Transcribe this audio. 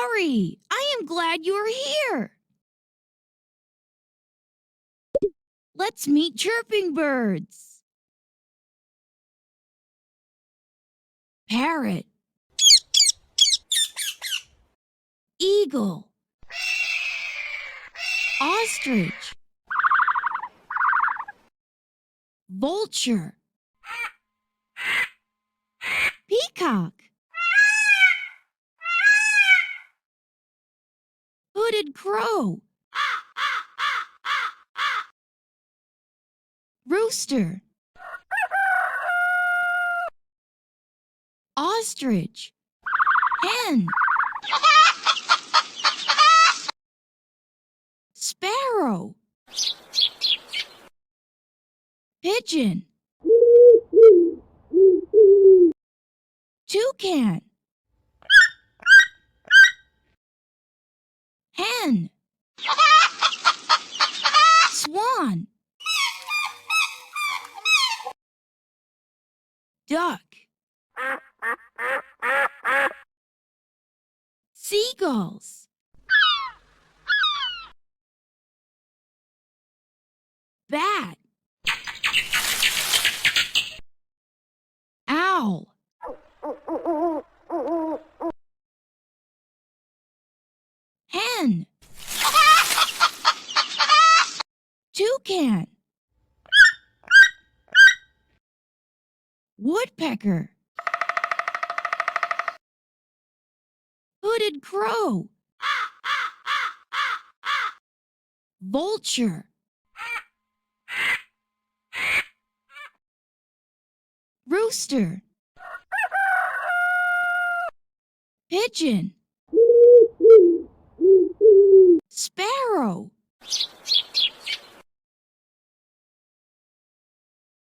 Sorry, I am glad you are here. Let's meet chirping birds. Parrot, eagle, ostrich, vulture, peacock, hooded crow, rooster, ostrich, hen, sparrow, pigeon, toucan, hen, swan, duck, seagulls, bat, owl, hen, toucan, woodpecker, hooded crow, vulture, rooster, pigeon,